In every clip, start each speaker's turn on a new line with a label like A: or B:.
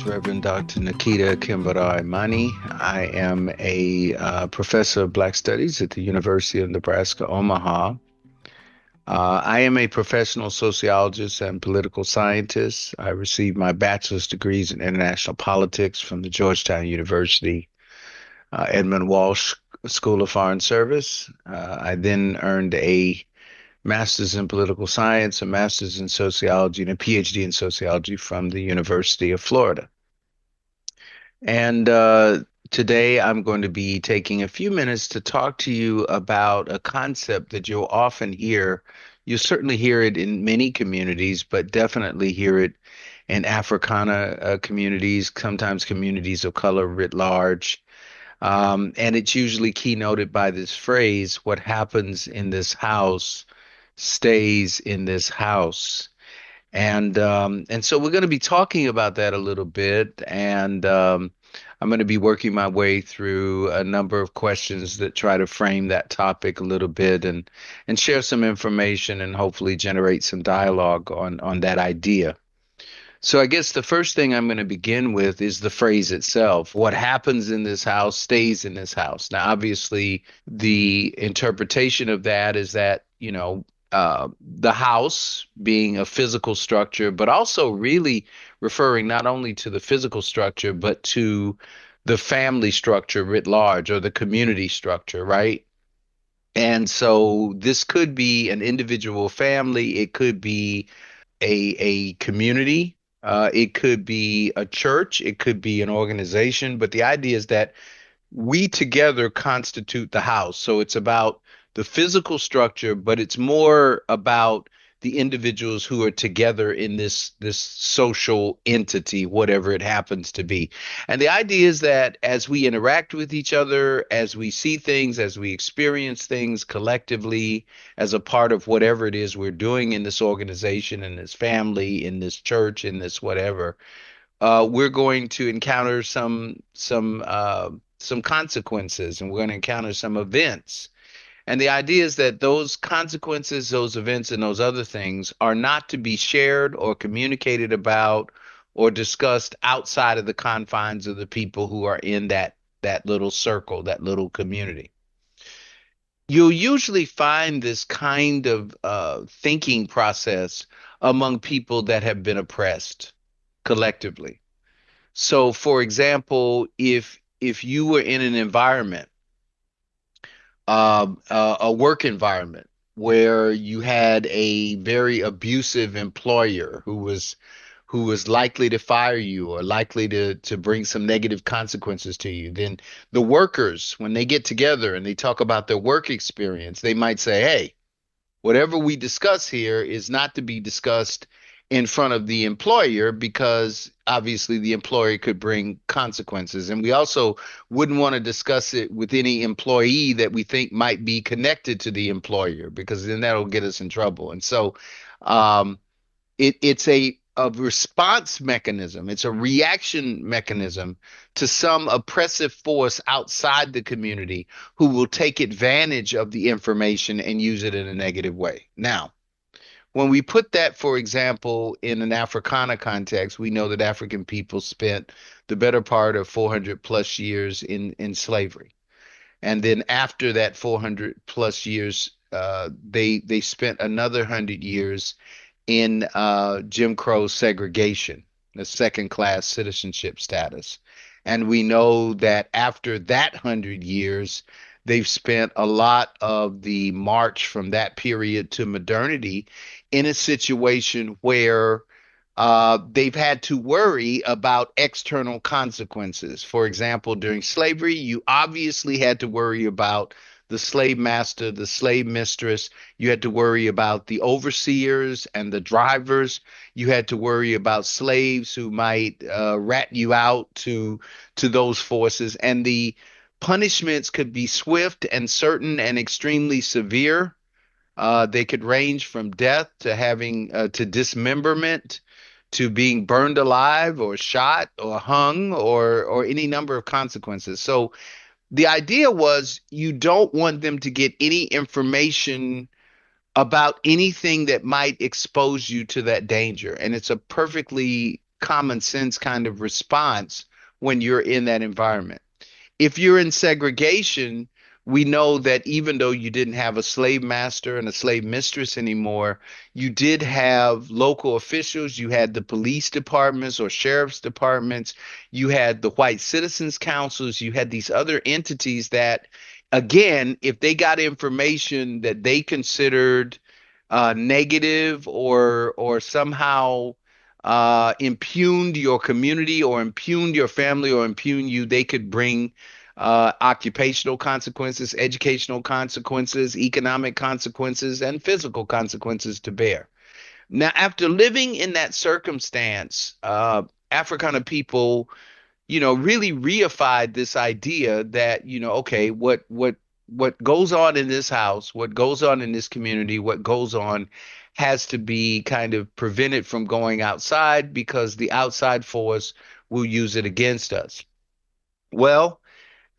A: is Reverend Dr. Nikita Kimbarai Imani. I am a professor of Black Studies at the University of Nebraska, Omaha. I am a professional sociologist and political scientist. I received my bachelor's degrees in international politics from the Georgetown University Edmund Walsh School of Foreign Service. I then earned a master's in political science, a master's in sociology, and a PhD in sociology from the University of Florida. And today I'm going to be taking a few minutes to talk to you about a concept that you'll often hear. You certainly hear it in many communities, but definitely hear it in Africana communities, sometimes communities of color writ large. And it's usually keynoted by this phrase, what happens in this house stays in this house. And so we're going to be talking about that a little bit, and I'm going to be working my way through a number of questions that try to frame that topic a little bit and share some information and hopefully generate some dialogue on that idea. So I guess the first thing I'm going to begin with is the phrase itself. What happens in this house stays in this house. Now, obviously, the interpretation of that is that, the house being a physical structure, but also really referring not only to the physical structure, but to the family structure writ large or the community structure, right? And so this could be an individual family, it could be a community. It could be a church, it could be an organization, but the idea is that we together constitute the house. So it's about the physical structure, but it's more about the individuals who are together in this social entity, whatever it happens to be. And the idea is that as we interact with each other, as we see things, as we experience things collectively, as a part of whatever it is we're doing in this organization, in this family, in this church, in this whatever, we're going to encounter some consequences, and we're going to encounter some events. And the idea is that those consequences, those events, and those other things are not to be shared or communicated about or discussed outside of the confines of the people who are in that little circle, that little community. You'll usually find this kind of thinking process among people that have been oppressed collectively. So, for example, if you were in an environment, a work environment where you had a very abusive employer who was likely to fire you or likely to bring some negative consequences to you, then the workers, when they get together and they talk about their work experience, they might say, "Hey, whatever we discuss here is not to be discussed in front of the employer because obviously the employer could bring consequences. And we also wouldn't want to discuss it with any employee that we think might be connected to the employer because then that'll get us in trouble." And so um, it's a response mechanism. It's a reaction mechanism to some oppressive force outside the community who will take advantage of the information and use it in a negative way. Now, when we put that, for example, in an Africana context, we know that African people spent the better part of 400 plus years in slavery. And then after that 400 plus years, they spent another 100 years in Jim Crow segregation, the second class citizenship status. And we know that after that 100 years, they've spent a lot of the march from that period to modernity in a situation where they've had to worry about external consequences. For example, during slavery, you obviously had to worry about the slave master, the slave mistress. You had to worry about the overseers and the drivers. You had to worry about slaves who might rat you out to those forces. And the punishments could be swift and certain and extremely severe. They could range from death to having to dismemberment to being burned alive or shot or hung or any number of consequences. So the idea was you don't want them to get any information about anything that might expose you to that danger. And it's a perfectly common sense kind of response when you're in that environment. If you're in segregation, we know that even though you didn't have a slave master and a slave mistress anymore, you did have local officials. You had the police departments or sheriff's departments. You had the white citizens councils. You had these other entities that, again, if they got information that they considered negative or somehow impugned your community or impugned your family or impugned you, they could bring occupational consequences, educational consequences, economic consequences, and physical consequences to bear. Now, after living in that circumstance, Africana people, really reified this idea that, okay, what goes on in this house, what goes on in this community, what goes on has to be kind of prevented from going outside because the outside force will use it against us. Well,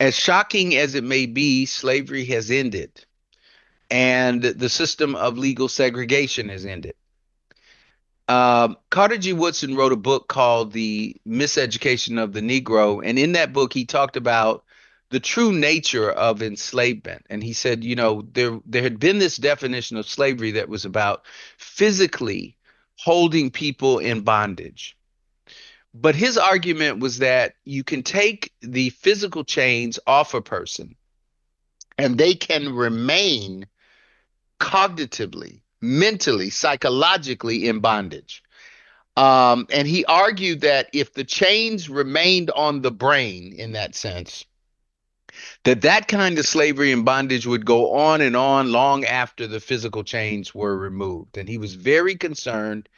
A: as shocking as it may be, slavery has ended and the system of legal segregation has ended. Carter G. Woodson wrote a book called The Miseducation of the Negro. And in that book, he talked about the true nature of enslavement. And he said, there had been this definition of slavery that was about physically holding people in bondage. But his argument was that you can take the physical chains off a person and they can remain cognitively, mentally, psychologically in bondage. And he argued that if the chains remained on the brain in that sense, that kind of slavery and bondage would go on and on long after the physical chains were removed. And he was very concerned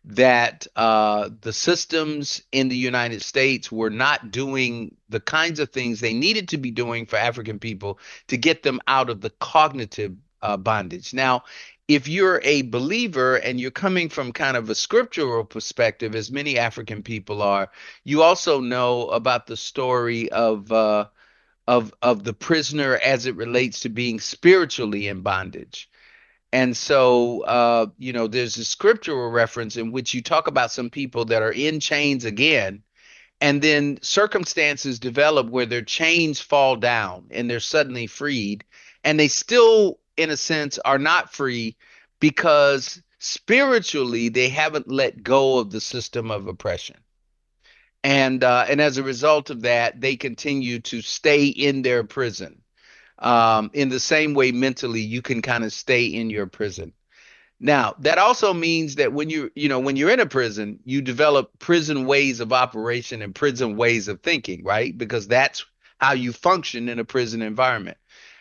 A: that the systems in the United States were not doing the kinds of things they needed to be doing for African people to get them out of the cognitive bondage. Now, if you're a believer and you're coming from kind of a scriptural perspective, as many African people are, you also know about the story of the prisoner as it relates to being spiritually in bondage. And so, there's a scriptural reference in which you talk about some people that are in chains again, and then circumstances develop where their chains fall down and they're suddenly freed, and they still, in a sense, are not free because spiritually they haven't let go of the system of oppression. And as a result of that, they continue to stay in their prison. In the same way, mentally, you can kind of stay in your prison. Now, that also means that when you're in a prison, you develop prison ways of operation and prison ways of thinking, right? Because that's how you function in a prison environment.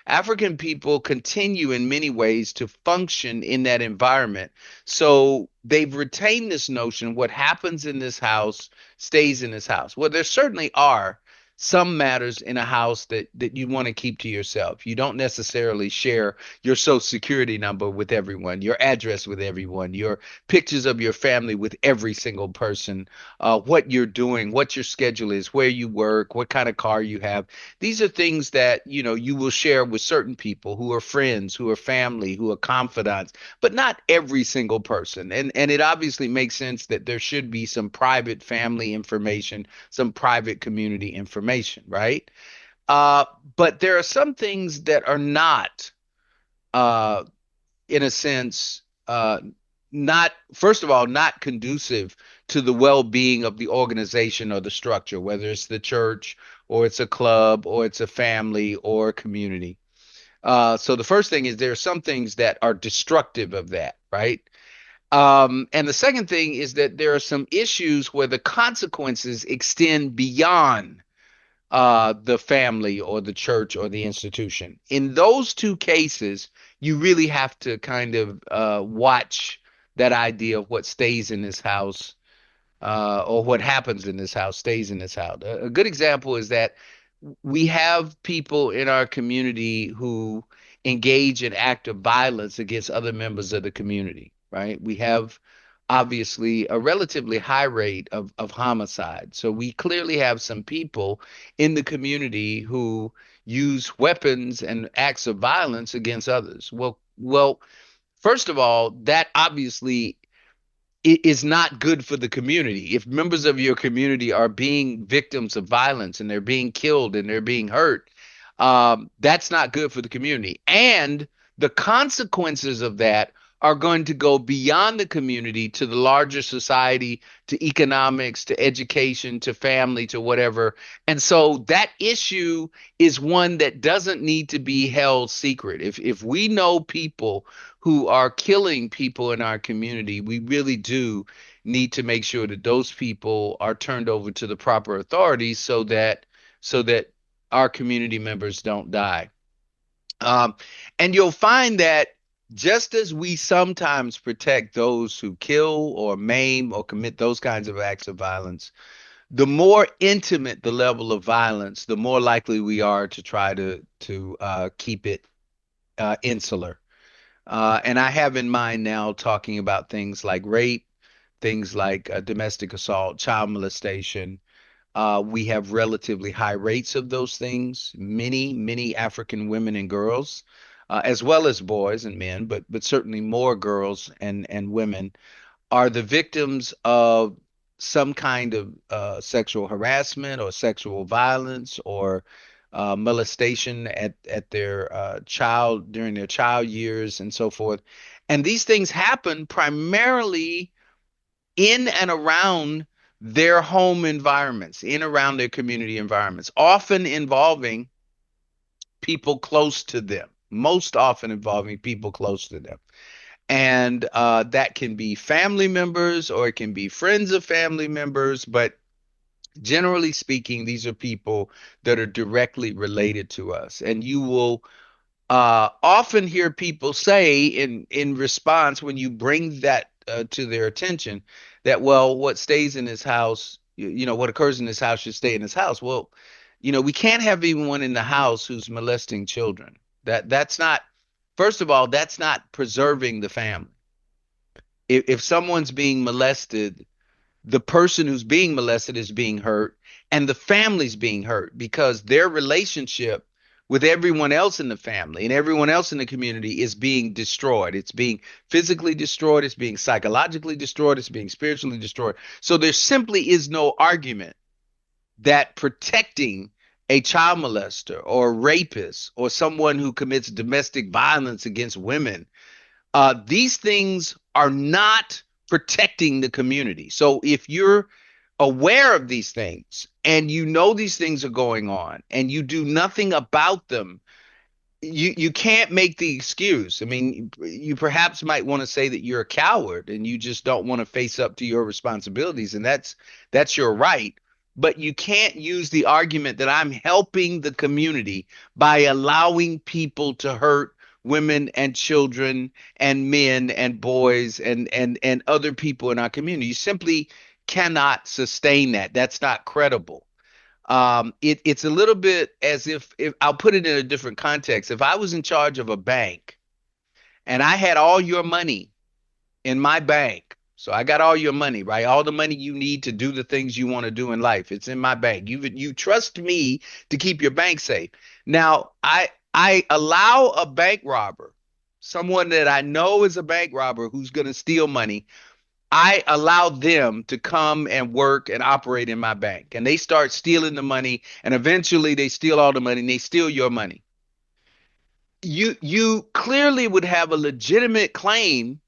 A: African people continue in many ways to function in that environment. So they've retained this notion what happens in this house stays in this house. Well, there certainly are some matters in a house that you want to keep to yourself. You don't necessarily share your social security number with everyone, your address with everyone, your pictures of your family with every single person, what you're doing, what your schedule is, where you work, what kind of car you have. These are things that, you will share with certain people who are friends, who are family, who are confidants, but not every single person. And it obviously makes sense that there should be some private family information, some private community information, right? Uh, but there are some things that are not, uh, in a sense, not, first of all, not conducive to the well-being of the organization or the structure, whether it's the church or it's a club or it's a family or a community. So the first thing is there are some things that are destructive of that, right? And the second thing is that there are some issues where the consequences extend beyond the family or the church or the institution. In those two cases, you really have to kind of watch that idea of what stays in this house or what happens in this house stays in this house. A good example is that we have people in our community who engage in active violence against other members of the community, right? We have obviously a relatively high rate of homicide. So we clearly have some people in the community who use weapons and acts of violence against others. Well, first of all, that obviously it is not good for the community. If members of your community are being victims of violence and they're being killed and they're being hurt, that's not good for the community. And the consequences of that are going to go beyond the community to the larger society, to economics, to education, to family, to whatever. And so that issue is one that doesn't need to be held secret. If we know people who are killing people in our community, we really do need to make sure that those people are turned over to the proper authorities so that our community members don't die. Um, and you'll find that just as we sometimes protect those who kill or maim or commit those kinds of acts of violence, the more intimate the level of violence, the more likely we are to try to keep it insular. And I have in mind now talking about things like rape, things like domestic assault, child molestation. We have relatively high rates of those things. Many African women and girls, as well as boys and men, but certainly more girls and women are the victims of some kind of sexual harassment or sexual violence or molestation at their child during their child years and so forth. And these things happen primarily in and around their home environments, in around their community environments, often involving people close to them, most often involving people close to them. And that can be family members or it can be friends of family members, but generally speaking, these are people that are directly related to us. And you will often hear people say in response when you bring that to their attention that, well, what stays in his house, what occurs in his house should stay in his house. Well, we can't have anyone in the house who's molesting children. That's not, first of all, that's not preserving the family. If someone's being molested, the person who's being molested is being hurt and the family's being hurt because their relationship with everyone else in the family and everyone else in the community is being destroyed. It's being physically destroyed, it's being psychologically destroyed, it's being spiritually destroyed. So there simply is no argument that protecting a child molester or rapist or someone who commits domestic violence against women, these things are not protecting the community. So if you're aware of these things and you know these things are going on and you do nothing about them, you can't make the excuse. I mean, you perhaps might want to say that you're a coward and you just don't want to face up to your responsibilities, and that's your right. But you can't use the argument that I'm helping the community by allowing people to hurt women and children and men and boys and other people in our community. You simply cannot sustain that. That's not credible. It's a little bit as if I'll put it in a different context. If I was in charge of a bank and I had all your money in my bank, so I got all your money, right? All the money you need to do the things you want to do in life. It's in my bank. You trust me to keep your bank safe. Now, I allow a bank robber, someone that I know is a bank robber who's going to steal money. I allow them to come and work and operate in my bank. And they start stealing the money, and eventually they steal all the money and they steal your money. You clearly would have a legitimate claim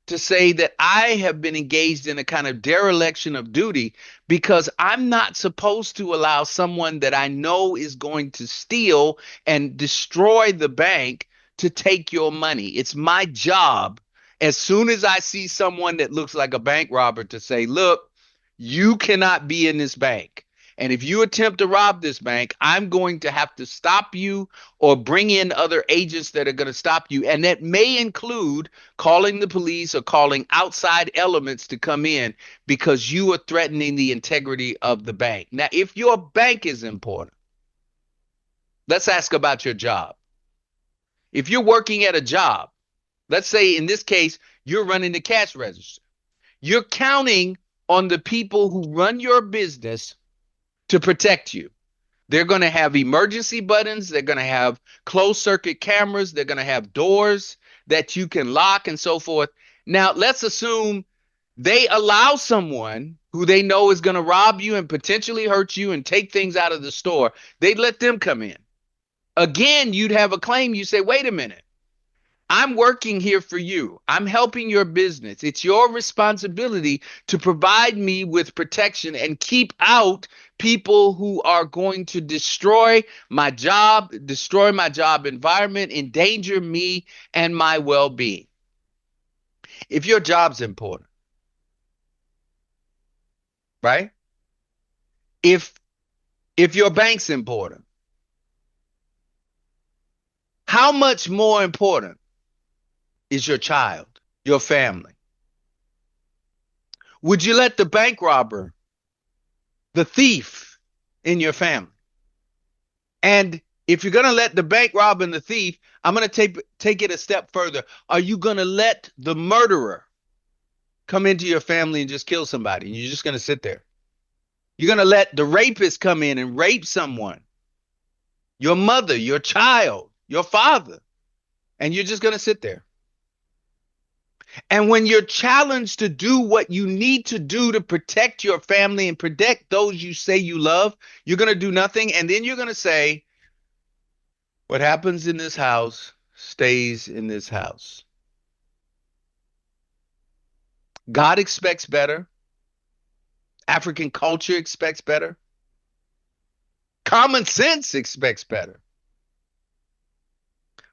A: to say that I have been engaged in a kind of dereliction of duty because I'm not supposed to allow someone that I know is going to steal and destroy the bank to take your money. It's my job as soon as I see someone that looks like a bank robber to say, look, you cannot be in this bank. And if you attempt to rob this bank, I'm going to have to stop you or bring in other agents that are going to stop you. And that may include calling the police or calling outside elements to come in because you are threatening the integrity of the bank. Now, if your bank is important, let's ask about your job. If you're working at a job, let's say in this case, you're running the cash register. You're counting on the people who run your business to protect you. They're going to have emergency buttons. They're going to have closed circuit cameras. They're going to have doors that you can lock and so forth. Now, let's assume They allow someone who they know is going to rob you and potentially hurt you and take things out of the store. They let them come in. Again, you'd have a claim. You say, wait a minute. I'm working here for you. I'm helping your business. It's your responsibility to provide me with protection and keep out people who are going to destroy my job environment, endanger me and my well being. If your job's important, right? If your bank's important, how much more important is your child, your family? Would you let the bank robber, the thief in your family? And if you're going to let the bank robber and the thief, I'm going to take it a step further. Are you going to let the murderer come into your family and just kill somebody? And you're just going to sit there. You're going to let the rapist come in and rape someone, your mother, your child, your father, and you're just going to sit there. And when you're challenged to do what you need to do to protect your family and protect those you say you love, you're going to do nothing. And then you're going to say, what happens in this house stays in this house. God expects better. African culture expects better. Common sense expects better.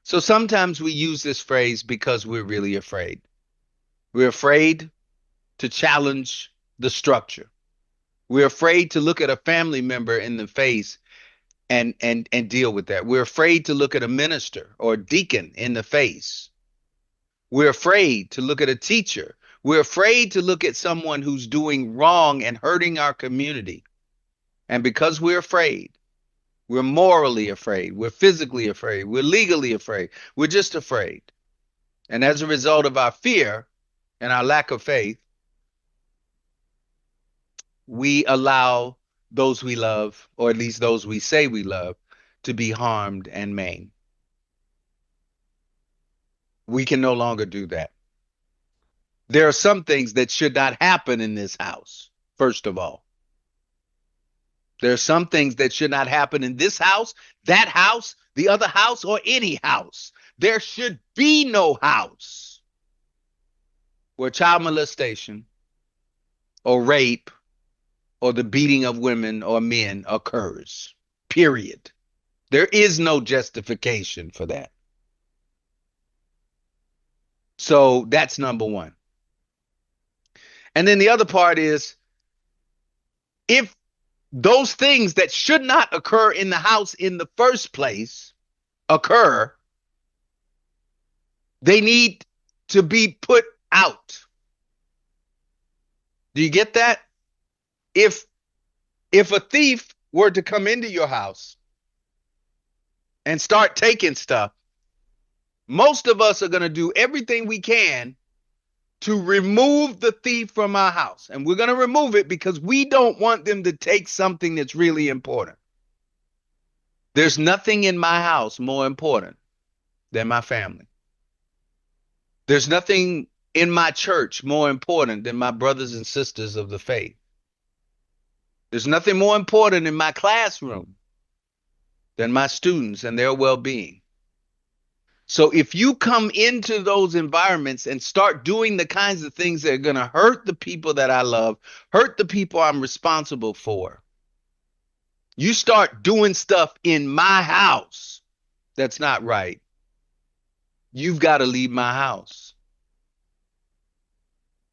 A: So sometimes we use this phrase because we're really afraid. We're afraid to challenge the structure. We're afraid to look at a family member in the face and deal with that. We're afraid to look at a minister or a deacon in the face. We're afraid to look at a teacher. We're afraid to look at someone who's doing wrong and hurting our community. And because we're afraid, we're morally afraid, we're physically afraid, we're legally afraid, we're just afraid. And as a result of our fear and our lack of faith, we allow those we love, or at least those we say we love, to be harmed and maimed. We can no longer do that. There are some things that should not happen in this house, first of all. There are some things that should not happen in this house, that house, the other house, or any house. There should be no house where child molestation or rape or the beating of women or men occurs. Period. There is no justification for that. So that's number one. And then the other part is, if those things that should not occur in the house in the first place occur, they need to be put out. Do you get that? If a thief were to come into your house and start taking stuff, most of us are going to do everything we can to remove the thief from our house. And we're going to remove it because we don't want them to take something that's really important. There's nothing in my house more important than my family. There's nothing in my church more important than my brothers and sisters of the faith. There's nothing more important in my classroom than my students and their well-being. So if you come into those environments and start doing the kinds of things that are going to hurt the people that I love, hurt the people I'm responsible for, you start doing stuff in my house that's not right, you've got to leave my house.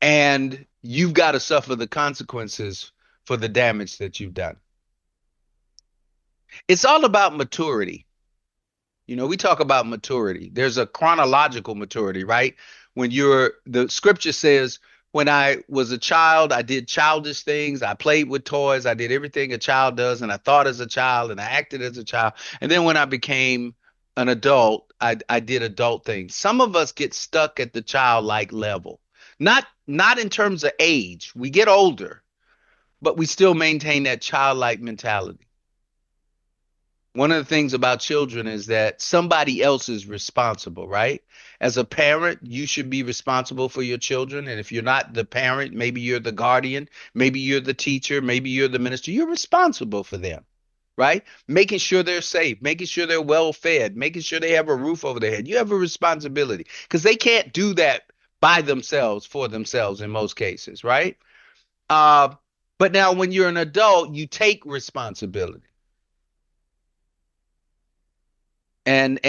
A: And you've got to suffer the consequences for the damage that you've done. It's all about maturity. You know, we talk about maturity. There's a chronological maturity, right? The scripture says, when I was a child, I did childish things. I played with toys. I did everything a child does. And I thought as a child and I acted as a child. And then when I became an adult, I did adult things. Some of us get stuck at the childlike level, not in terms of age. We get older, but we still maintain that childlike mentality. One of the things about children is that somebody else is responsible, right? As a parent, you should be responsible for your children. And if you're not the parent, maybe you're the guardian, maybe you're the teacher, maybe you're the minister. You're responsible for them, right? Making sure they're safe, making sure they're well fed, making sure they have a roof over their head. You have a responsibility because they can't do that by themselves for themselves in most cases, right? Uh, but now when you're an adult, you take responsibility. And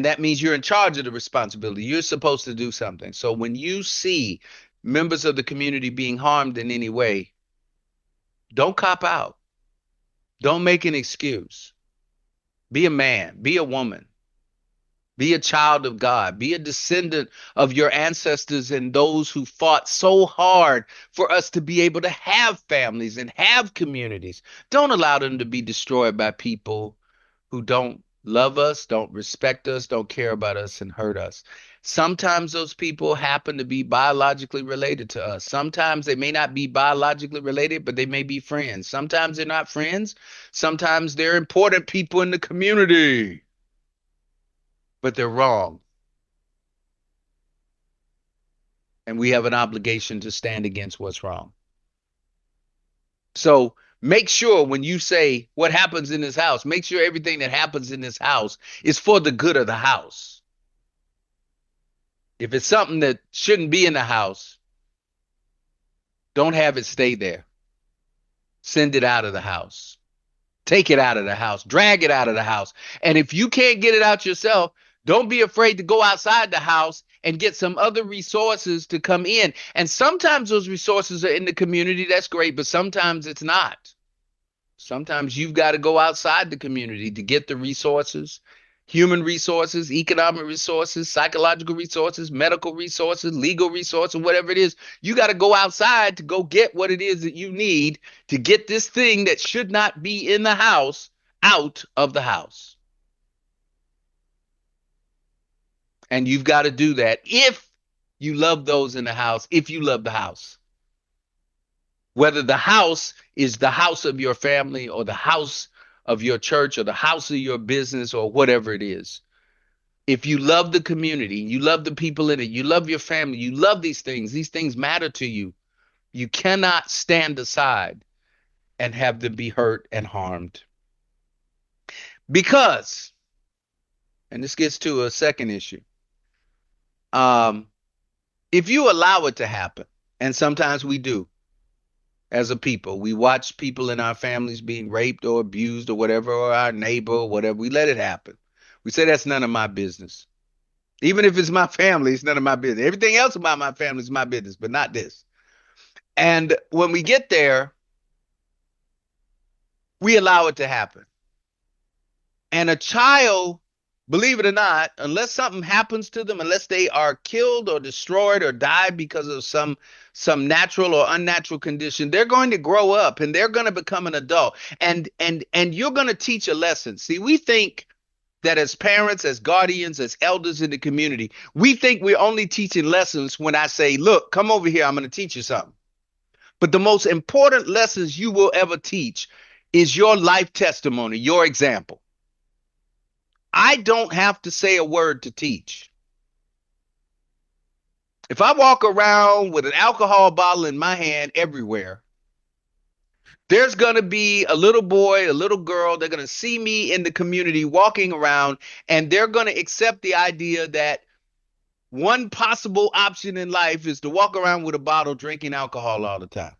A: that means you're in charge of the responsibility. You're supposed to do something. So when you see members of the community being harmed in any way, don't cop out. Don't make an excuse. Be a man, be a woman, be a child of God, be a descendant of your ancestors and those who fought so hard for us to be able to have families and have communities. Don't allow them to be destroyed by people who don't love us, don't respect us, don't care about us, and hurt us. Sometimes those people happen to be biologically related to us. Sometimes they may not be biologically related, but they may be friends. Sometimes they're not friends. Sometimes they're important people in the community, but they're wrong. And we have an obligation to stand against what's wrong. So make sure when you say what happens in this house, make sure everything that happens in this house is for the good of the house. If it's something that shouldn't be in the house, don't have it stay there. Send it out of the house. Take it out of the house. Drag it out of the house. And if you can't get it out yourself, don't be afraid to go outside the house and get some other resources to come in. And sometimes those resources are in the community. That's great, but sometimes it's not. Sometimes you've got to go outside the community to get the resources, human resources, economic resources, psychological resources, medical resources, legal resources, whatever it is. You got to go outside to go get what it is that you need to get this thing that should not be in the house out of the house. And you've got to do that if you love those in the house, if you love the house. Whether the house is the house of your family or the house of your church or the house of your business or whatever it is. If you love the community, you love the people in it, you love your family, you love these things matter to you. You cannot stand aside and have them be hurt and harmed. Because, and this gets to a second issue, um, if you allow it to happen, and sometimes we do, as a people. We watch people in our families being raped or abused or whatever, or our neighbor or whatever. We let it happen. We say that's none of my business. Even if it's my family, it's none of my business. Everything else about my family is my business, but not this. And when we get there, we allow it to happen. And a child, believe it or not, unless something happens to them, unless they are killed or destroyed or die because of some natural or unnatural condition, they're going to grow up and they're going to become an adult. And you're going to teach a lesson. See, we think that as parents, as guardians, as elders in the community, we think we're only teaching lessons when I say, look, come over here, I'm going to teach you something. But the most important lessons you will ever teach is your life testimony, your example. I don't have to say a word to teach. If I walk around with an alcohol bottle in my hand everywhere, there's going to be a little boy, a little girl, they're going to see me in the community walking around, and they're going to accept the idea that one possible option in life is to walk around with a bottle drinking alcohol all the time.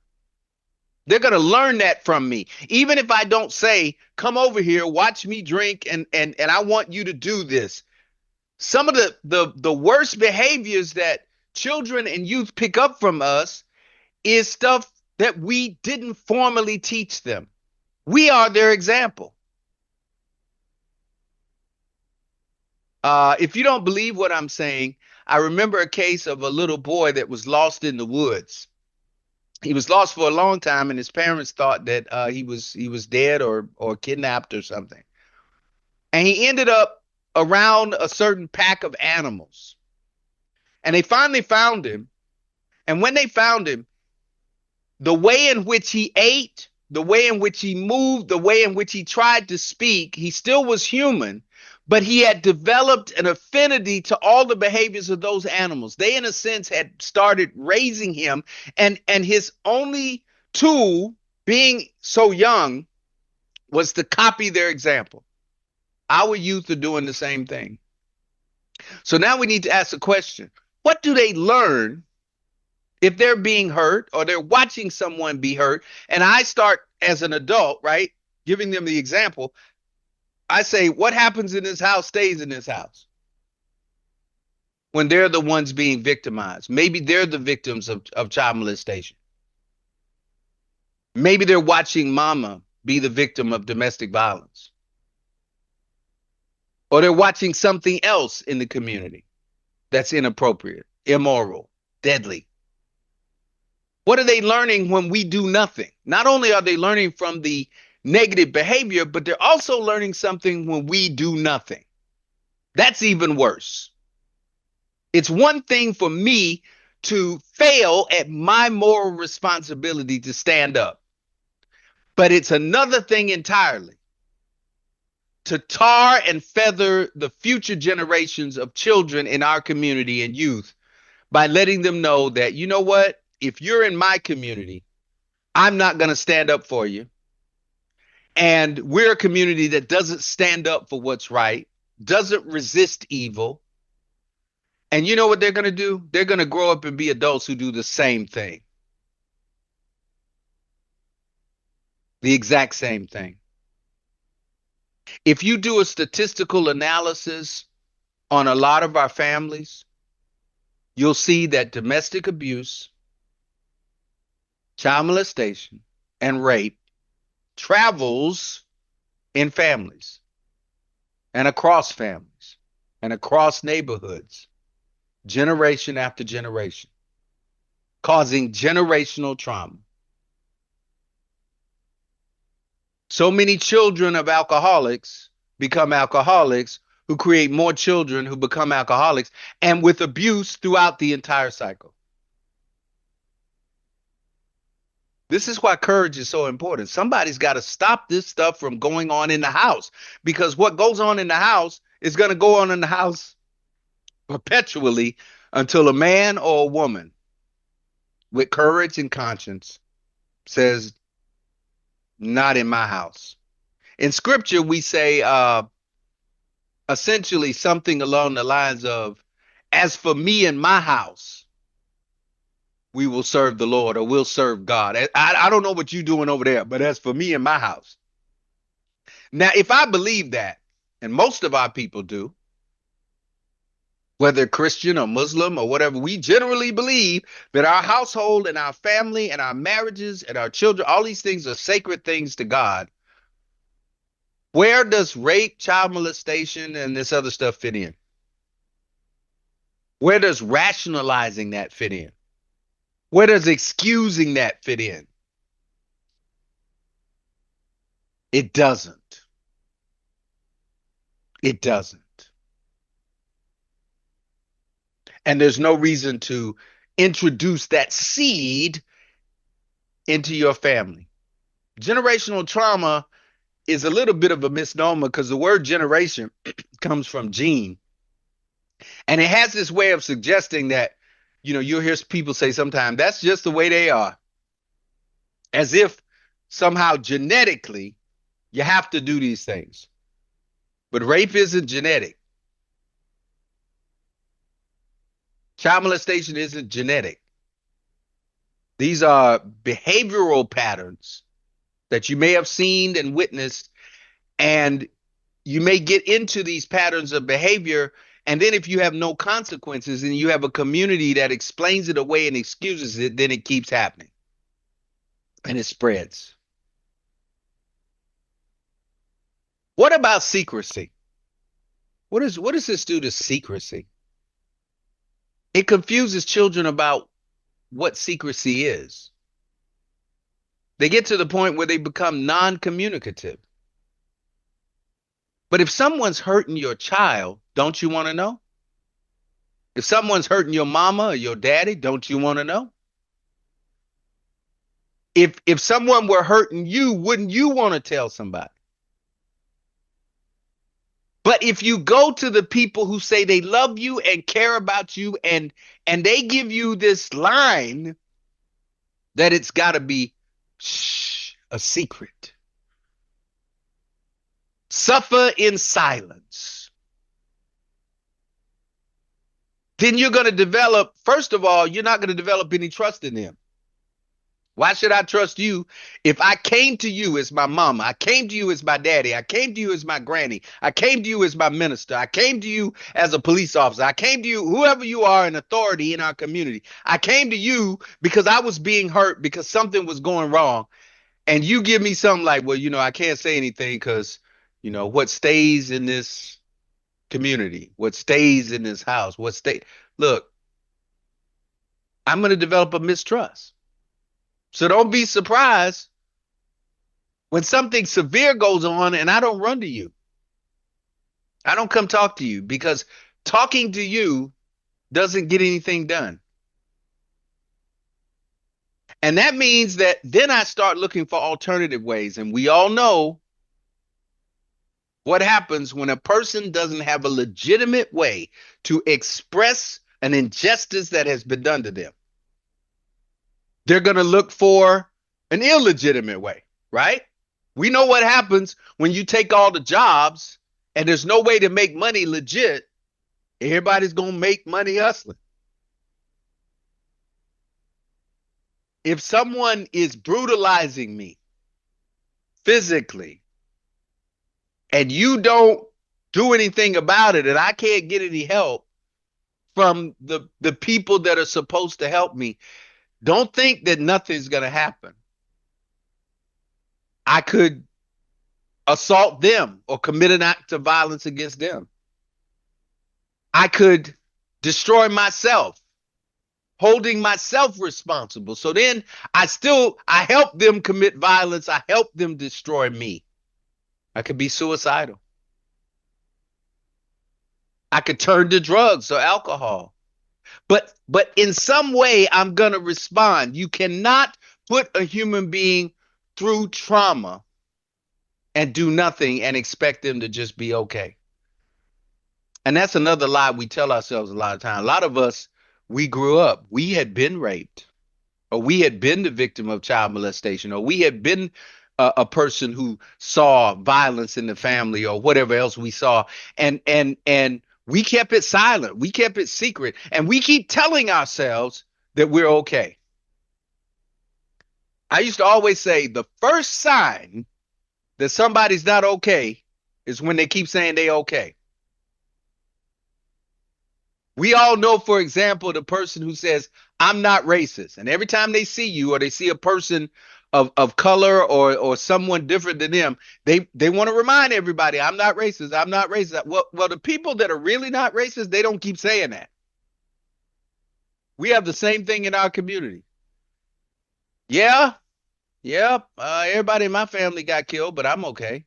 A: They're going to learn that from me. Even if I don't say, come over here, watch me drink, and I want you to do this. Some of the worst behaviors that children and youth pick up from us is stuff that we didn't formally teach them. We are their example. If you don't believe what I'm saying, I remember a case of a little boy that was lost in the woods. He was lost for a long time, and his parents thought that he was dead or kidnapped or something. And he ended up around a certain pack of animals. And they finally found him. And when they found him, the way in which he ate the way in which he moved, the way in which he tried to speak, he still was human, but he had developed an affinity to all the behaviors of those animals. They, in a sense, had started raising him, and his only tool, being so young, was to copy their example. Our youth are doing the same thing. So now we need to ask the question, what do they learn if they're being hurt or they're watching someone be hurt? And I start as an adult, right, giving them the example. I say, what happens in this house stays in this house when they're the ones being victimized. Maybe they're the victims of child molestation. Maybe they're watching mama be the victim of domestic violence. Or they're watching something else in the community that's inappropriate, immoral, deadly. What are they learning when we do nothing? Not only are they learning from the negative behavior, but they're also learning something when we do nothing. That's even worse. It's one thing for me to fail at my moral responsibility to stand up, but it's another thing entirely to tar and feather the future generations of children in our community and youth by letting them know that, you know what, if you're in my community, I'm not going to stand up for you. And we're a community that doesn't stand up for what's right, doesn't resist evil. And you know what they're going to do? They're going to grow up and be adults who do the same thing. The exact same thing. If you do a statistical analysis on a lot of our families, you'll see that domestic abuse, child molestation, and rape travels in families and across families and across neighborhoods, generation after generation, causing generational trauma. So many children of alcoholics become alcoholics, who create more children who become alcoholics, and with abuse throughout the entire cycle. This is why courage is so important. Somebody's got to stop this stuff from going on in the house, because what goes on in the house is going to go on in the house perpetually until a man or a woman with courage and conscience says, not in my house. In scripture, we say essentially something along the lines of, as for me and my house, we will serve the Lord, or we'll serve God. I don't know what you're doing over there, but as for me and my house. Now, if I believe that, and most of our people do, whether Christian or Muslim or whatever, we generally believe that our household and our family and our marriages and our children, all these things are sacred things to God. Where does rape, child molestation, and this other stuff fit in? Where does rationalizing that fit in? Where does excusing that fit in? It doesn't. It doesn't. And there's no reason to introduce that seed into your family. Generational trauma is a little bit of a misnomer, because the word generation comes from gene. And it has this way of suggesting that, you'll hear people say sometimes, that's just the way they are. As if somehow genetically you have to do these things. But rape isn't genetic. Child molestation isn't genetic. These are behavioral patterns that you may have seen and witnessed, and you may get into these patterns of behavior, and then if you have no consequences and you have a community that explains it away and excuses it, then it keeps happening and it spreads. What about secrecy? What does this do to secrecy? It confuses children about what secrecy is. They get to the point where they become non-communicative. But if someone's hurting your child, don't you want to know? If someone's hurting your mama or your daddy, don't you want to know? If someone were hurting you, wouldn't you want to tell somebody? But if you go to the people who say they love you and care about you, and they give you this line that it's got to be shh, a secret. Suffer in silence. Then you're going to develop, first of all, you're not going to develop any trust in them. Why should I trust you if I came to you as my mama? I came to you as my daddy. I came to you as my granny. I came to you as my minister. I came to you as a police officer. I came to you, whoever you are in authority in our community. I came to you because I was being hurt because something was going wrong. And you give me something like, well, I can't say anything because, what stays in this community, what stays in this house, look, I'm going to develop a mistrust. So don't be surprised when something severe goes on and I don't run to you. I don't come talk to you because talking to you doesn't get anything done. And that means that then I start looking for alternative ways. And we all know what happens when a person doesn't have a legitimate way to express an injustice that has been done to them. They're going to look for an illegitimate way, right? We know what happens when you take all the jobs and there's no way to make money legit. Everybody's going to make money hustling. If someone is brutalizing me physically and you don't do anything about it and I can't get any help from the people that are supposed to help me, don't think that nothing's going to happen. I could assault them or commit an act of violence against them. I could destroy myself, holding myself responsible. So then I help them commit violence. I help them destroy me. I could be suicidal. I could turn to drugs or alcohol. But in some way, I'm going to respond. You cannot put a human being through trauma and do nothing and expect them to just be okay. And that's another lie we tell ourselves a lot of times. A lot of us, we grew up, we had been raped, or we had been the victim of child molestation, or we had been a person who saw violence in the family, or whatever else we saw, and we kept it silent, we kept it secret, and we keep telling ourselves that we're okay. I used to always say the first sign that somebody's not okay is when they keep saying they okay. We all know, for example, the person who says, I'm not racist. And every time they see you or they see a person of color or someone different than them, they want to remind everybody, I'm not racist. I'm not racist. Well, the people that are really not racist, they don't keep saying that. We have the same thing in our community. Yeah, everybody in my family got killed, but I'm okay.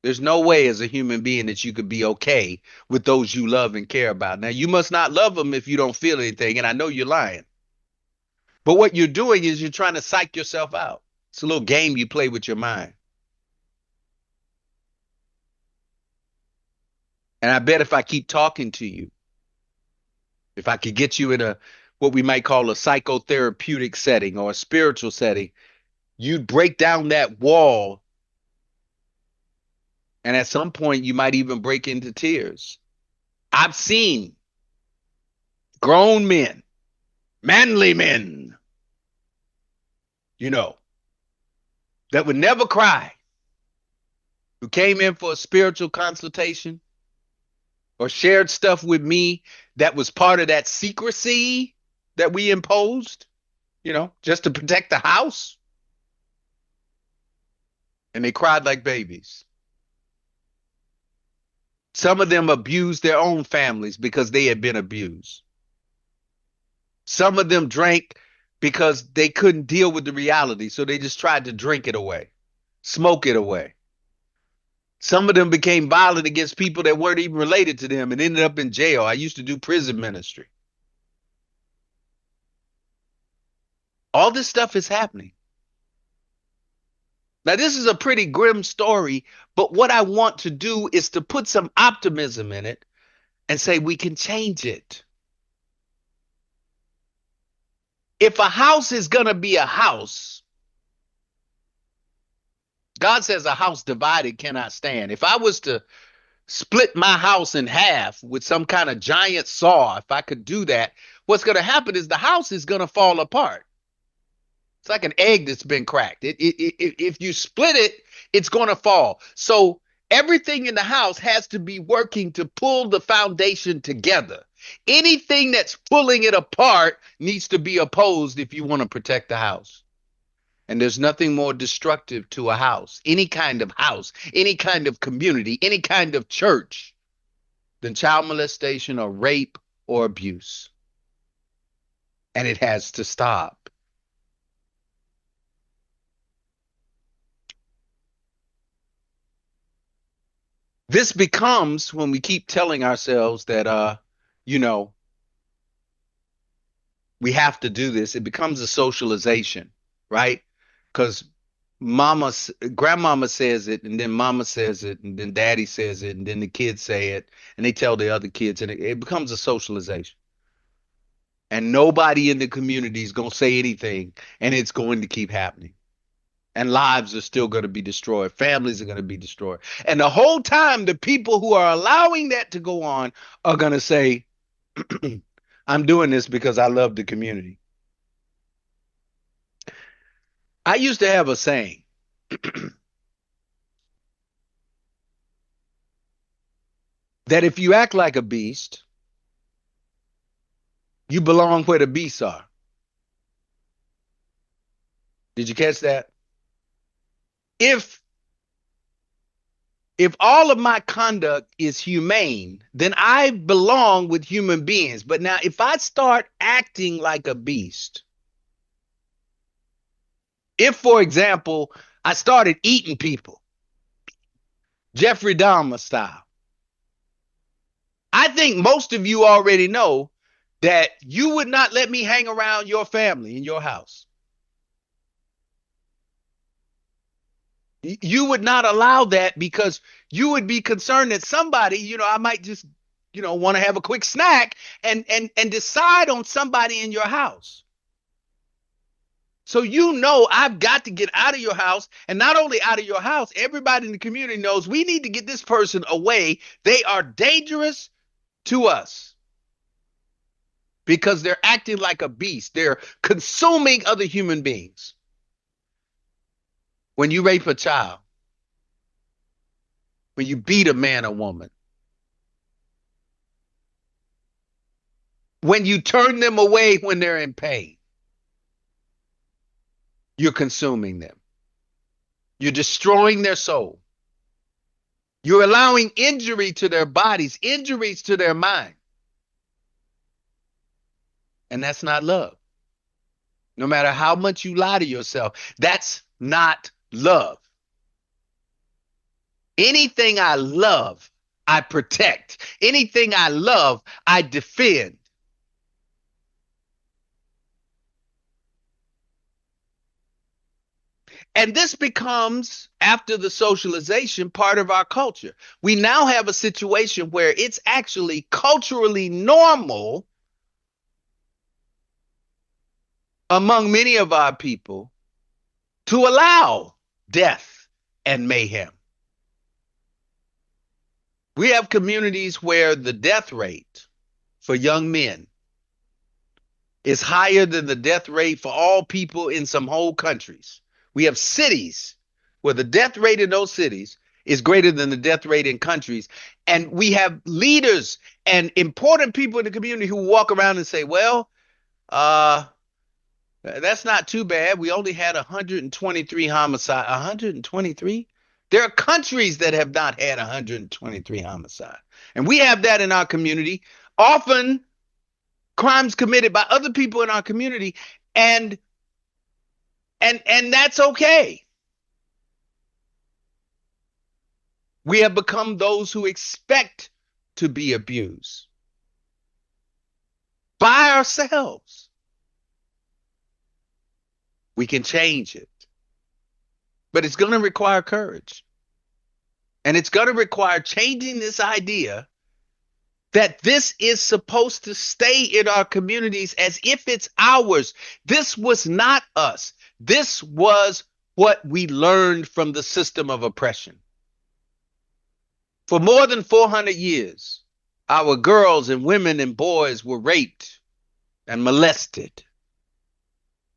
A: There's no way as a human being that you could be okay with those you love and care about. Now, you must not love them if you don't feel anything, and I know you're lying. But what you're doing is you're trying to psych yourself out. It's a little game you play with your mind. And I bet if I keep talking to you, if I could get you in what we might call a psychotherapeutic setting or a spiritual setting, you'd break down that wall. And at some point, you might even break into tears. I've seen grown men, manly men, that would never cry, who came in for a spiritual consultation or shared stuff with me that was part of that secrecy that we imposed, just to protect the house. And they cried like babies. Some of them abused their own families because they had been abused. Some of them drank because they couldn't deal with the reality, so they just tried to drink it away, smoke it away. Some of them became violent against people that weren't even related to them and ended up in jail. I used to do prison ministry. All this stuff is happening. Now, this is a pretty grim story, but what I want to do is to put some optimism in it and say we can change it. If a house is going to be a house, God says a house divided cannot stand. If I was to split my house in half with some kind of giant saw, if I could do that, what's going to happen is the house is going to fall apart. It's like an egg that's been cracked. If you split it, it's going to fall. So everything in the house has to be working to pull the foundation together. Anything that's pulling it apart needs to be opposed if you want to protect the house. And there's nothing more destructive to a house, any kind of house, any kind of community, any kind of church, than child molestation or rape or abuse. And it has to stop. This becomes when we keep telling ourselves that, you know, we have to do this, it becomes a socialization, right? Because grandmama says it, and then mama says it, and then daddy says it, and then the kids say it, and they tell the other kids, and it becomes a socialization. And nobody in the community is going to say anything, and it's going to keep happening. And lives are still going to be destroyed. Families are going to be destroyed. And the whole time, the people who are allowing that to go on are going to say, I'm doing this because I love the community. I used to have a saying that if you act like a beast, you belong where the beasts are. Did you catch that? If if all of my conduct is humane, then I belong with human beings. But now if I start acting like a beast, if for example, I started eating people, Jeffrey Dahmer style, I think most of you already know that you would not let me hang around your family in your house. You would not allow that because you would be concerned that somebody, I might just, want to have a quick snack and decide on somebody in your house. So I've got to get out of your house, and not only out of your house, everybody in the community knows we need to get this person away. They are dangerous to us because they're acting like a beast. They're consuming other human beings. When you rape a child, when you beat a man or woman, when you turn them away when they're in pain, you're consuming them. You're destroying their soul. You're allowing injury to their bodies, injuries to their mind. And that's not love. No matter how much you lie to yourself, that's not love. Anything I love, I protect. Anything I love, I defend. And this becomes, after the socialization, part of our culture. We now have a situation where it's actually culturally normal among many of our people to allow death and mayhem. We have communities where the death rate for young men is higher than the death rate for all people in some whole countries. We have cities where the death rate in those cities is greater than the death rate in countries. And we have leaders and important people in the community who walk around and say, well, that's not too bad. We only had 123 homicides. 123? There are countries that have not had 123 homicides. And we have that in our community. Often crimes committed by other people in our community, and that's okay. We have become those who expect to be abused by ourselves. We can change it, but it's going to require courage. And it's going to require changing this idea that this is supposed to stay in our communities as if it's ours. This was not us. This was what we learned from the system of oppression. For more than 400 years, our girls and women and boys were raped and molested.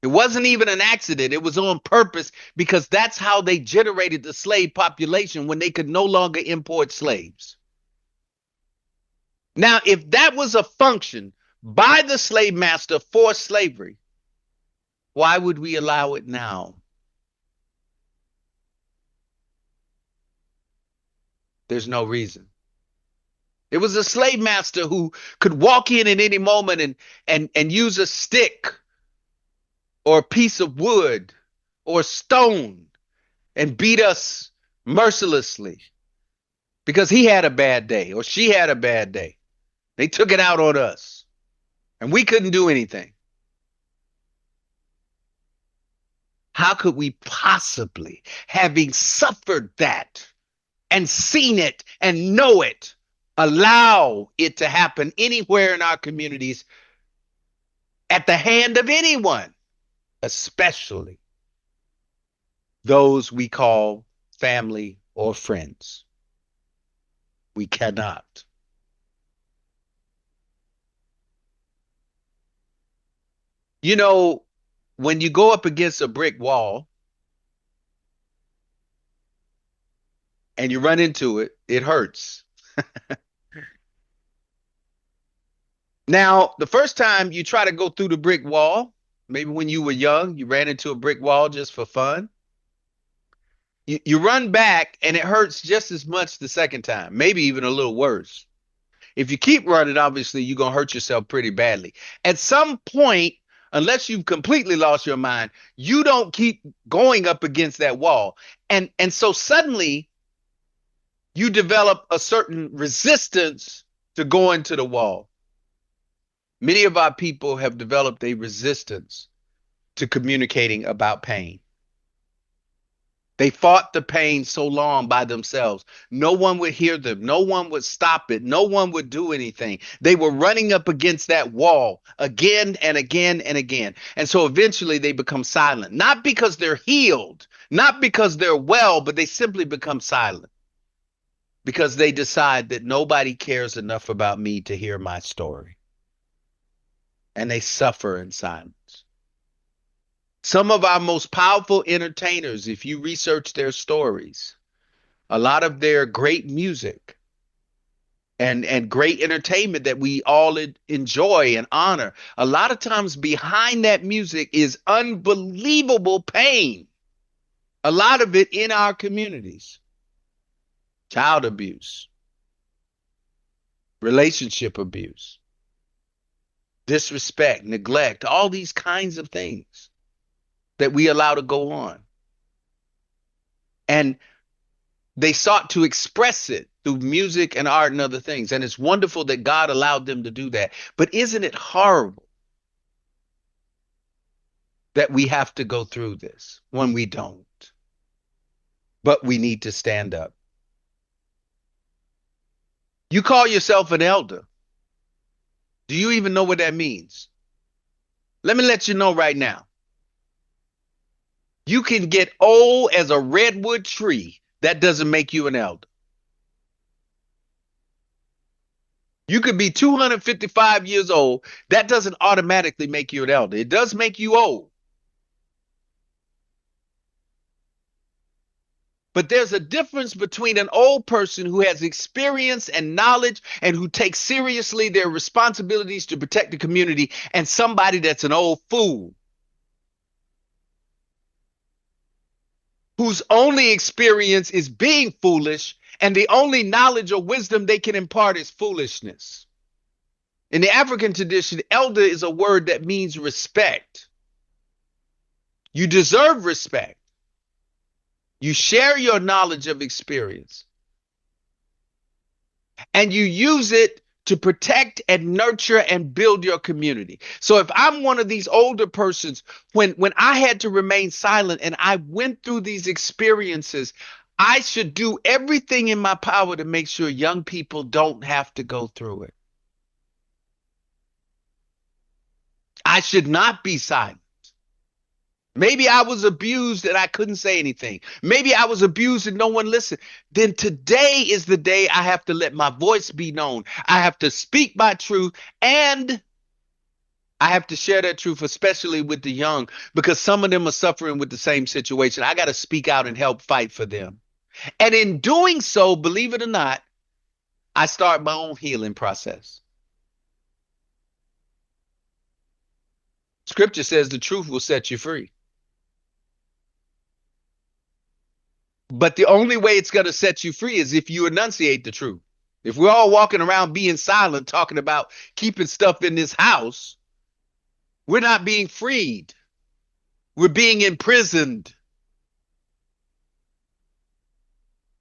A: It wasn't even an accident. It was on purpose because that's how they generated the slave population when they could no longer import slaves. Now, if that was a function by the slave master for slavery, why would we allow it now? There's no reason. It was a slave master who could walk in at any moment and use a stick or a piece of wood or stone and beat us mercilessly because he had a bad day or she had a bad day. They took it out on us and we couldn't do anything. How could we possibly, having suffered that and seen it and know it, allow it to happen anywhere in our communities at the hand of anyone, especially those we call family or friends? We cannot. You know, when you go up against a brick wall and you run into it, it hurts. Now, the first time you try to go through the brick wall, maybe when you were young, you ran into a brick wall just for fun. You run back and it hurts just as much the second time, maybe even a little worse. If you keep running, obviously you're going to hurt yourself pretty badly. At some point, unless you've completely lost your mind, you don't keep going up against that wall. And so suddenly you develop a certain resistance to going to the wall. Many of our people have developed a resistance to communicating about pain. They fought the pain so long by themselves. No one would hear them. No one would stop it. No one would do anything. They were running up against that wall again and again and again. And so eventually they become silent, not because they're healed, not because they're well, but they simply become silent because they decide that nobody cares enough about me to hear my story. And they suffer in silence. Some of our most powerful entertainers, if you research their stories, a lot of their great music and great entertainment that we all enjoy and honor, a lot of times behind that music is unbelievable pain. A lot of it in our communities. Child abuse, relationship abuse, disrespect, neglect, all these kinds of things that we allow to go on. And they sought to express it through music and art and other things. And it's wonderful that God allowed them to do that. But isn't it horrible that we have to go through this when we don't? But we need to stand up. You call yourself an elder. Do you even know what that means? Let me let you know right now. You can get old as a redwood tree. That doesn't make you an elder. You could be 255 years old. That doesn't automatically make you an elder. It does make you old. But there's a difference between an old person who has experience and knowledge and who takes seriously their responsibilities to protect the community and somebody that's an old fool, whose only experience is being foolish, and the only knowledge or wisdom they can impart is foolishness. In the African tradition, elder is a word that means respect. You deserve respect. You share your knowledge of experience, and you use it to protect and nurture and build your community. So if I'm one of these older persons, when I had to remain silent and I went through these experiences, I should do everything in my power to make sure young people don't have to go through it. I should not be silent. Maybe I was abused and I couldn't say anything. Maybe I was abused and no one listened. Then today is the day I have to let my voice be known. I have to speak my truth, and I have to share that truth, especially with the young, because some of them are suffering with the same situation. I got to speak out and help fight for them. And in doing so, believe it or not, I start my own healing process. Scripture says the truth will set you free. But the only way it's going to set you free is if you enunciate the truth. If we're all walking around being silent, talking about keeping stuff in this house, we're not being freed. We're being imprisoned.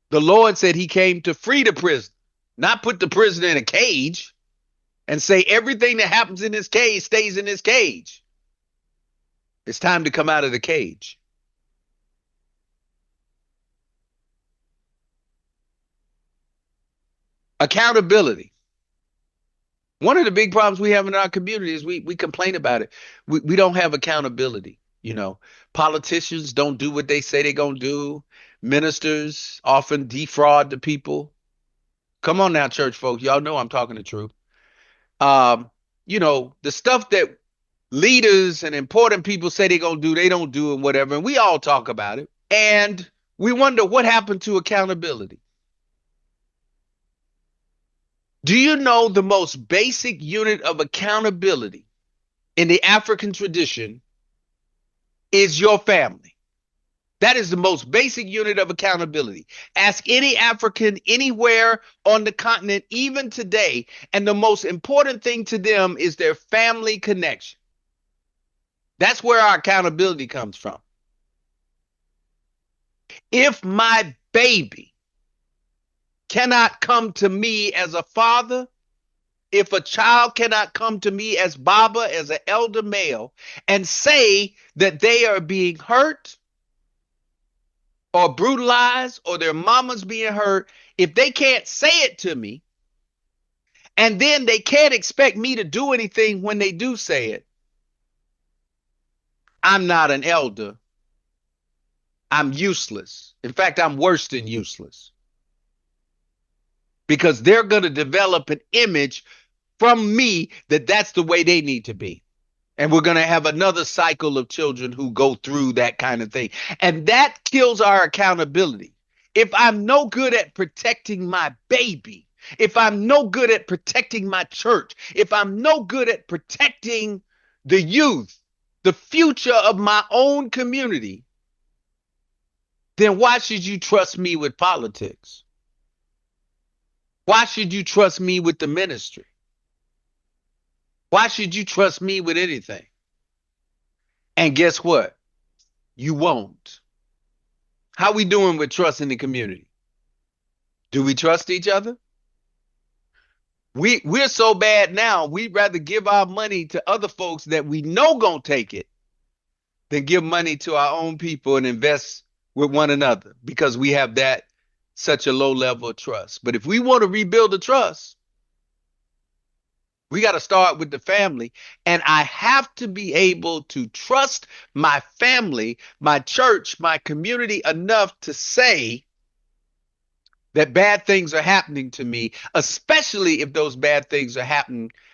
A: The Lord said he came to free the prisoner, not put the prisoner in a cage and say everything that happens in this cage stays in this cage. It's time to come out of the cage. Accountability. One of the big problems we have in our community is we complain about it. We don't have accountability. Politicians don't do what they say they're going to do. Ministers often defraud the people. Come on now, church folks. Y'all know I'm talking the truth. Um, the stuff that leaders and important people say they're going to do, they don't do and whatever. And we all talk about it. And we wonder what happened to accountability. Do you know the most basic unit of accountability in the African tradition is your family? That is the most basic unit of accountability. Ask any African anywhere on the continent, even today, and the most important thing to them is their family connection. That's where our accountability comes from. If my baby cannot come to me as a father, if a child cannot come to me as Baba, as an elder male, and say that they are being hurt or brutalized or their mama's being hurt, if they can't say it to me, and then they can't expect me to do anything when they do say it, I'm not an elder. I'm useless. In fact, I'm worse than useless. Because they're going to develop an image from me that that's the way they need to be. And we're going to have another cycle of children who go through that kind of thing. And that kills our accountability. If I'm no good at protecting my baby, if I'm no good at protecting my church, if I'm no good at protecting the youth, the future of my own community, then why should you trust me with politics? Why should you trust me with the ministry? Why should you trust me with anything? And guess what? You won't. How we doing with trust in the community? Do we trust each other? We're so bad now, we'd rather give our money to other folks that we know gonna take it than give money to our own people and invest with one another because we have that such a low level of trust. But if we want to rebuild the trust, we got to start with the family. And I have to be able to trust my family, my church, my community enough to say that bad things are happening to me, especially if those bad things are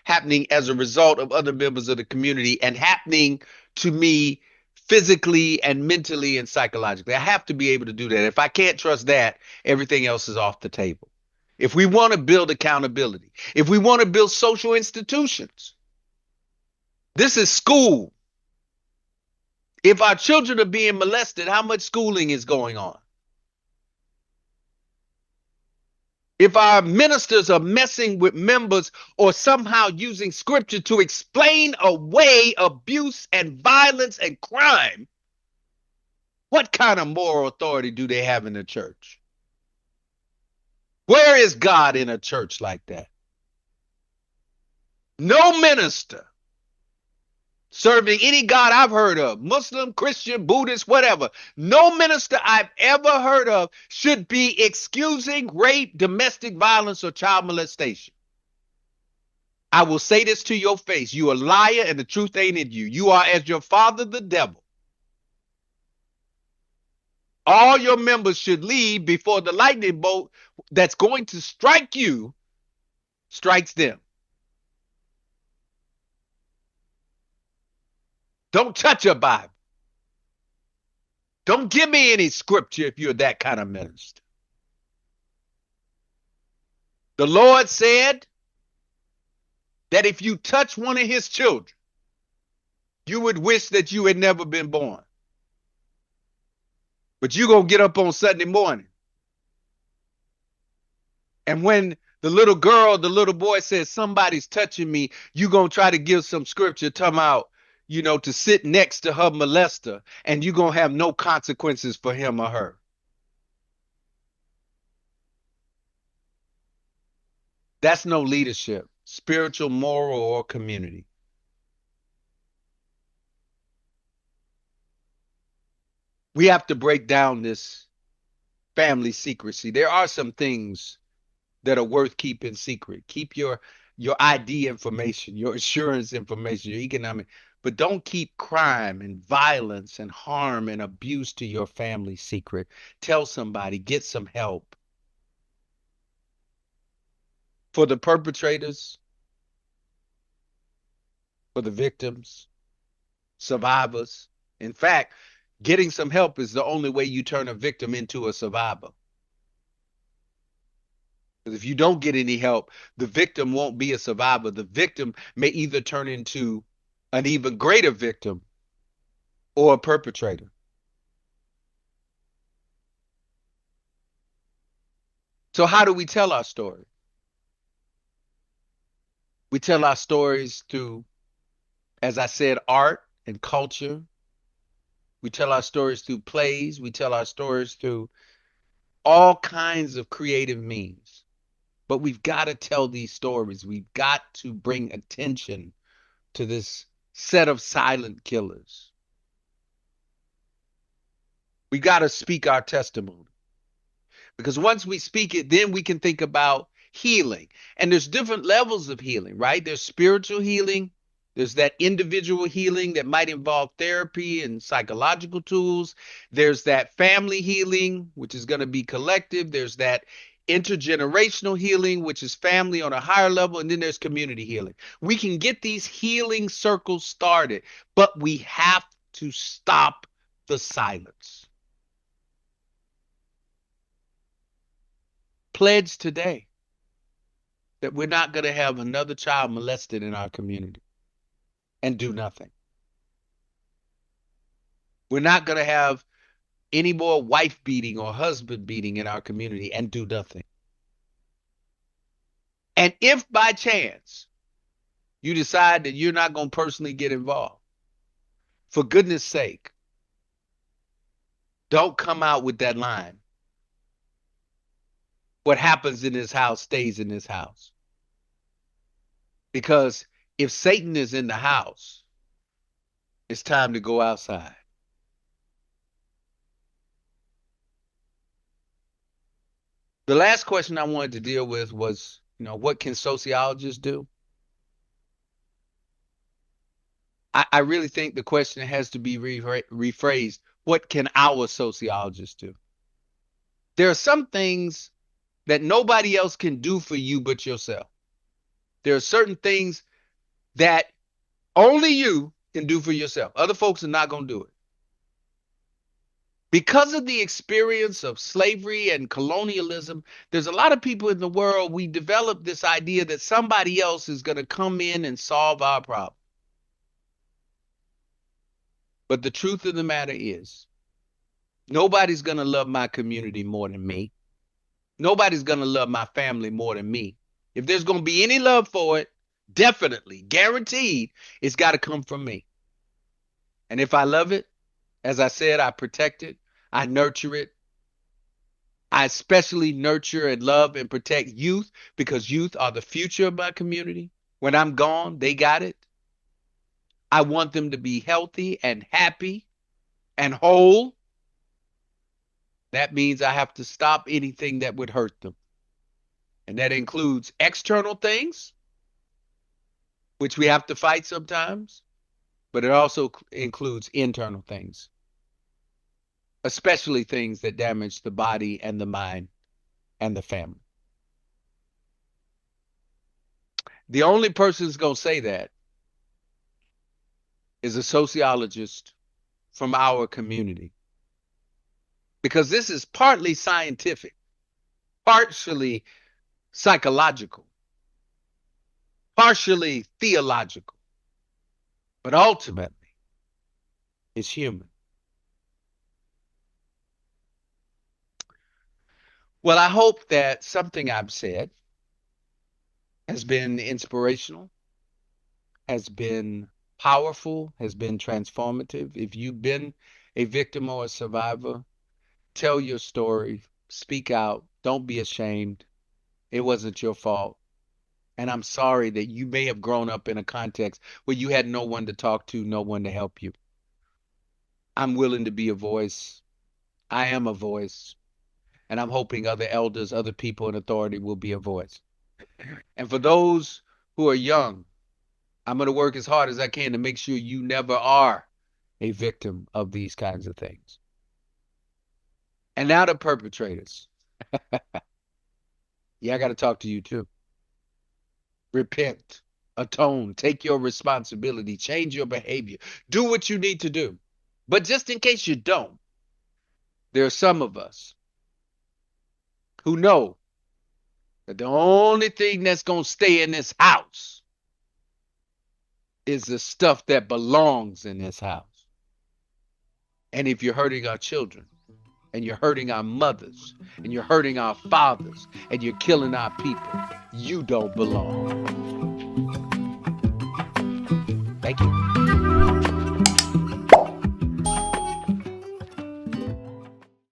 A: happening as a result of other members of the community and happening to me physically and mentally and psychologically. I have to be able to do that. If I can't trust that, everything else is off the table. If we want to build accountability, if we want to build social institutions, this is school. If our children are being molested, how much schooling is going on? If our ministers are messing with members or somehow using scripture to explain away abuse and violence and crime, what kind of moral authority do they have in the church? Where is God in a church like that? No minister serving any God I've heard of, Muslim, Christian, Buddhist, whatever, no minister I've ever heard of should be excusing rape, domestic violence, or child molestation. I will say this to your face. You a liar and the truth ain't in you. You are as your father, the devil. All your members should leave before the lightning bolt that's going to strike you strikes them. Don't touch a Bible. Don't give me any scripture if you're that kind of minister. The Lord said that if you touch one of his children, you would wish that you had never been born. But you're going to get up on Sunday morning. And when the little girl, the little boy says, somebody's touching me, you're going to try to give some scripture talking about, to sit next to her molester, and you're going to have no consequences for him or her. That's no leadership, spiritual, moral, or community. We have to break down this family secrecy. There are some things that are worth keeping secret. Keep your ID information, your insurance information, your economic, but don't keep crime and violence and harm and abuse to your family secret. Tell somebody, get some help. For the perpetrators, for the victims, survivors. In fact, getting some help is the only way you turn a victim into a survivor. Because if you don't get any help, the victim won't be a survivor. The victim may either turn into an even greater victim or a perpetrator. So how do we tell our story? We tell our stories through, as I said, art and culture. We tell our stories through plays. We tell our stories through all kinds of creative means. But we've got to tell these stories. We've got to bring attention to this set of silent killers. We got to speak our testimony. Because once we speak it, then we can think about healing. And there's different levels of healing, right? There's spiritual healing. There's that individual healing that might involve therapy and psychological tools. There's that family healing, which is going to be collective. There's that intergenerational healing, which is family on a higher level. And then there's community healing. We can get these healing circles started, but we have to stop the silence. Pledge today that we're not going to have another child molested in our community and do nothing. We're not going to have any more wife beating or husband beating in our community and do nothing. And if by chance you decide that you're not going to personally get involved, for goodness sake, don't come out with that line. What happens in this house stays in this house. Because if Satan is in the house, it's time to go outside. The last question I wanted to deal with was, what can sociologists do? I really think the question has to be rephrased. What can our sociologists do? There are some things that nobody else can do for you but yourself. There are certain things that only you can do for yourself. Other folks are not going to do it. Because of the experience of slavery and colonialism, there's a lot of people in the world, we developed this idea that somebody else is going to come in and solve our problem. But the truth of the matter is, nobody's going to love my community more than me. Nobody's going to love my family more than me. If there's going to be any love for it, definitely, guaranteed, it's got to come from me. And if I love it, as I said, I protect it, I nurture it. I especially nurture and love and protect youth because youth are the future of my community. When I'm gone, they got it. I want them to be healthy and happy and whole. That means I have to stop anything that would hurt them. And that includes external things, which we have to fight sometimes, but it also includes internal things, especially things that damage the body and the mind and the family. The only person who's going to say that is a sociologist from our community, because this is partly scientific, partially psychological, partially theological, but ultimately it's human. Well, I hope that something I've said has been inspirational, has been powerful, has been transformative. If you've been a victim or a survivor, tell your story, speak out, don't be ashamed. It wasn't your fault. And I'm sorry that you may have grown up in a context where you had no one to talk to, no one to help you. I'm willing to be a voice. I am a voice. And I'm hoping other elders, other people in authority will be a voice. And for those who are young, I'm going to work as hard as I can to make sure you never are a victim of these kinds of things. And now the perpetrators. Yeah, I got to talk to you too. Repent, atone, take your responsibility, change your behavior, do what you need to do. But just in case you don't, there are some of us who know that the only thing that's going to stay in this house is the stuff that belongs in this house. And if you're hurting our children, and you're hurting our mothers, and you're hurting our fathers, and you're killing our people, you don't belong. Thank you.